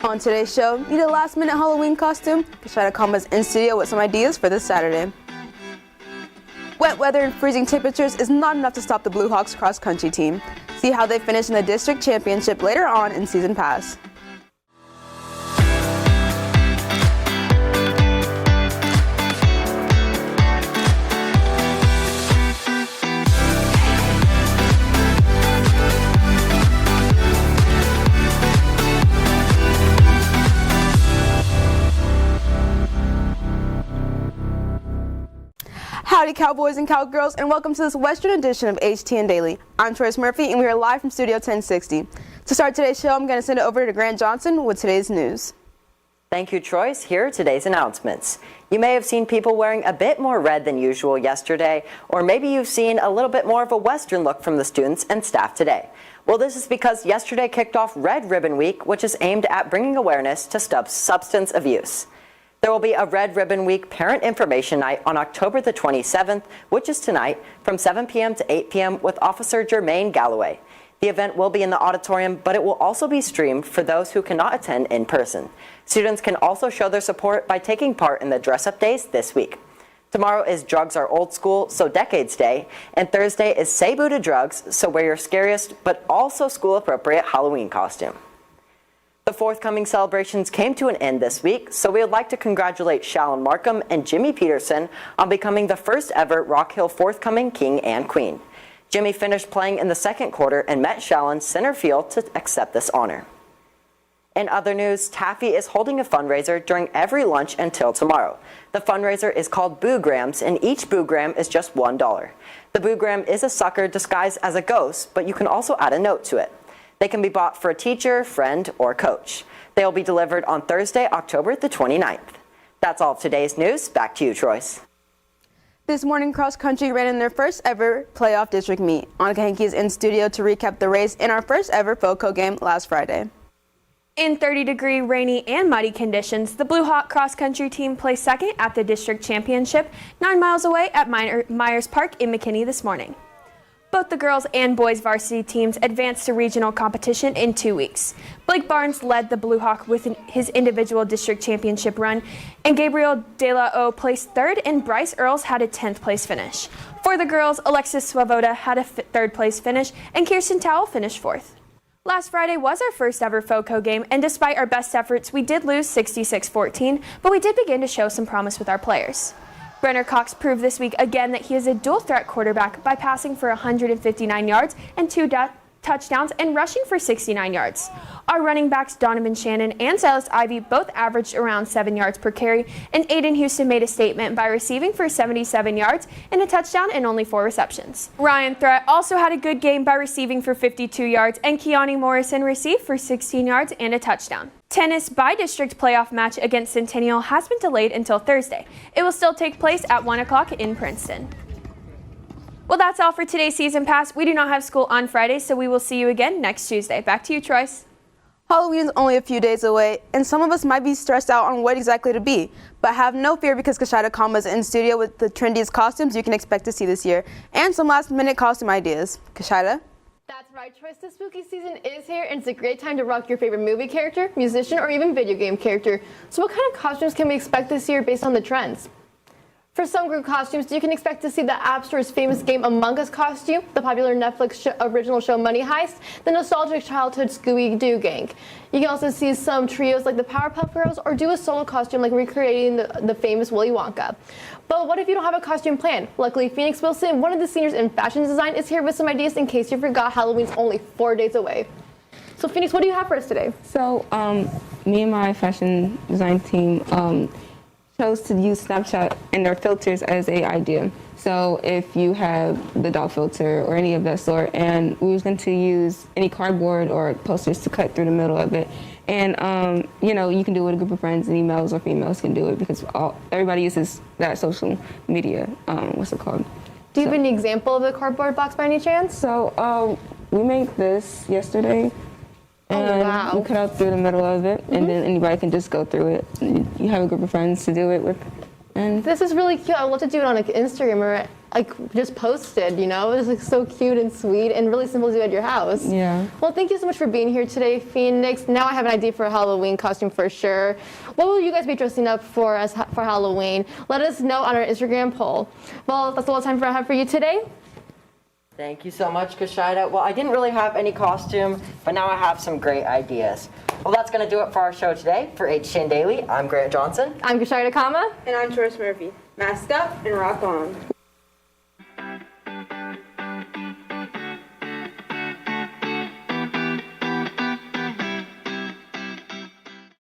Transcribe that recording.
On today's show, need a last-minute Halloween costume? Khshaeta Cama's in studio with some ideas for this Saturday. Wet weather and freezing temperatures is not enough to stop the Blue Hawks cross-country team. See how they finish in the district championship later on in Season Pass. Howdy Cowboys and Cowgirls, and welcome to this Western edition of HTN Daily. I'm Trois Murphy and we are live from Studio 1060. To start today's show, I'm going to send it over to Grant Johnson with today's news. Thank you, Trois. Here are today's announcements. You may have seen people wearing a bit more red than usual yesterday, or maybe you've seen a little bit more of a Western look from the students and staff today. Well, this is because yesterday kicked off Red Ribbon Week, which is aimed at bringing awareness to substance abuse. There will be a Red Ribbon Week Parent Information Night on October the 27th, which is tonight, from 7 p.m. to 8 p.m. with Officer Jermaine Galloway. The event will be in the auditorium, but it will also be streamed for those who cannot attend in person. Students can also show their support by taking part in the dress-up days this week. Tomorrow is Drugs Are Old School, so Decades Day, and Thursday is Say Boo to Drugs, so wear your scariest but also school-appropriate Halloween costume. The forthcoming celebrations came to an end this week, so we would like to congratulate Shallon Markham and Jimmy Peterson on becoming the first ever Rock Hill forthcoming King and Queen. Jimmy finished playing in the second quarter and met Shallon center field to accept this honor. In other news, Taffy is holding a fundraiser during every lunch until tomorrow. The fundraiser is called Boo-grams, and each Boo-gram is just $1. The Boo-gram is a sucker disguised as a ghost, but you can also add a note to it. They can be bought for a teacher, friend, or coach. They will be delivered on Thursday, October the 29th. That's all of today's news. Back to you, Trois. This morning, cross country ran in their first ever playoff district meet. Anica Hankey is in studio to recap the race in our first ever FOCO game last Friday. In 30-degree rainy and muddy conditions, the Blue Hawk cross-country team placed second at the district championship 9 miles away at Myers Park in McKinney this morning. Both the girls and boys varsity teams advanced to regional competition in 2 weeks. Blake Barnes led the Blue Hawk with his individual district championship run, and Gabriel De La O placed third, and Bryce Earls had a 10th place finish. For the girls, Alexis Swoboda had a third place finish, and Kirsten Towell finished fourth. Last Friday was our first ever FOCO game, and despite our best efforts, we did lose 66-14, but we did begin to show some promise with our players. Brenner Cox proved this week again that he is a dual-threat quarterback by passing for 159 yards and 2 touchdowns and rushing for 69 yards. Our running backs Donovan Shannon and Silas Ivy both averaged around 7 yards per carry, and Aiden Houston made a statement by receiving for 77 yards and a touchdown and only 4 receptions. Ryan Threat also had a good game by receiving for 52 yards, and Keani Morrison received for 16 yards and a touchdown. Tennis by-district playoff match against Centennial has been delayed until Thursday. It will still take place at 1 o'clock in Princeton. Well, that's all for today's Season Pass. We do not have school on Friday, so we will see you again next Tuesday. Back to you, Trois. Halloween is only a few days away, and some of us might be stressed out on what exactly to be. But have no fear, because Khshaeta Cama is in studio with the trendiest costumes you can expect to see this year, and some last-minute costume ideas. Khshaeta? That's right, Trois. The spooky season is here, and it's a great time to rock your favorite movie character, musician, or even video game character. So what kind of costumes can we expect this year based on the trends? For some group costumes, you can expect to see the App Store's famous game Among Us costume, the popular Netflix original show Money Heist, the nostalgic childhood Scooby-Doo gang. You can also see some trios like the Powerpuff Girls, or do a solo costume like recreating the famous Willy Wonka. But what if you don't have a costume plan? Luckily, Phoenix Wilson, one of the seniors in fashion design, is here with some ideas in case you forgot Halloween's only 4 days away. So Phoenix, what do you have for us today? So me and my fashion design team chose to use Snapchat and their filters as an idea. So if you have the dog filter or any of that sort, and we was going to use any cardboard or posters to cut through the middle of it. And, you know, you can do it with a group of friends, and males or females can do it, because everybody uses that social media, what's it called? Do you have any example of the cardboard box by any chance? So we made this yesterday. And wow. you cut out through the middle of it, and then anybody can just go through it. You have a group of friends to do it with. And this is really cute. I would love to do it on like Instagram or like just posted, you know? It was like so cute and sweet and really simple to do at your house. Yeah. Well, thank you so much for being here today, Phoenix. Now I have an idea for a Halloween costume for sure. What will you guys be dressing up for Halloween? Let us know on our Instagram poll. Well, that's all the time I have for you today. Thank you so much, Khshaeta. Well, I didn't really have any costume, but now I have some great ideas. Well, that's going to do it for our show today. For HTN Daily, I'm Grant Johnson. I'm Khshaeta, Cama. And I'm Taurus Murphy. Mask up and rock on.